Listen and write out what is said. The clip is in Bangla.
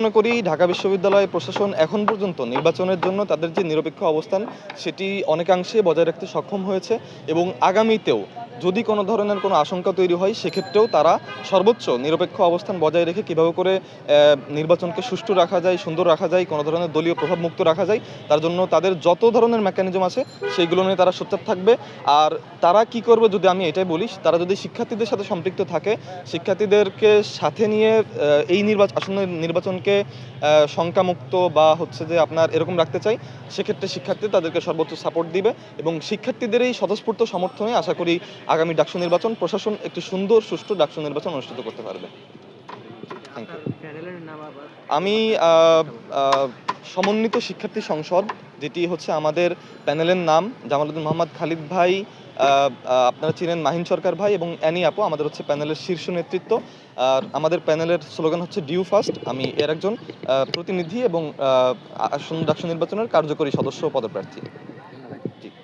মনে করি ঢাকা বিশ্ববিদ্যালয় প্রশাসন এখন পর্যন্ত নির্বাচনের জন্য তাদের যে নিরপেক্ষ অবস্থান সেটি অনেকাংশে বজায় রাখতে সক্ষম হয়েছে এবং আগামীতেও যদি কোনো ধরনের কোনো আশঙ্কা তৈরি হয় সেক্ষেত্রেও তারা সর্বোচ্চ নিরপেক্ষ অবস্থান বজায় রেখে কীভাবে করে নির্বাচনকে সুষ্ঠু রাখা যায়, সুন্দর রাখা যায়, কোনো ধরনের দলীয় প্রভাবমুক্ত রাখা যায়, তার জন্য তাদের যত ধরনের মেকানিজম আছে সেইগুলো নিয়ে তারা সোচ্চার থাকবে। আর তারা কি করবে যদি আমি এটাই বলি, তারা যদি শিক্ষার্থীদের সাথে সম্পৃক্ত থাকে, শিক্ষার্থীদেরকে সাথে নিয়ে এই আসন্ন নির্বাচনকে শঙ্কামুক্ত বা হচ্ছে যে আপনার এরকম রাখতে চাই, সেক্ষেত্রে শিক্ষার্থী তাদেরকে সর্বোচ্চ সাপোর্ট দিবে এবং শিক্ষার্থীদের এই স্বতঃস্ফূর্ত সমর্থনে আশা করি আগামী ডাকসু নির্বাচন প্রশাসন একটি সুন্দর সুষ্ঠু ডাকসু নির্বাচন অনুষ্ঠিত করতে পারবে। Thank you. আমি সমন্বিত শিক্ষার্থী সংসদ, যেটি হচ্ছে আমাদের প্যানেলের নাম, জামালউদ্দিন মোহাম্মদ খালিদ ভাই, আপনারা চিনেন মাহিন সরকার ভাই এবং অ্যানি আপু আমাদের হচ্ছে প্যানেলের শীর্ষ নেতৃত্ব। আর আমাদের প্যানেলের স্লোগান হচ্ছে ডিউ ফার্স্ট। আমি এর একজন প্রতিনিধি এবং ডাকসু নির্বাচনের কার্যকরী সদস্য পদপ্রার্থী।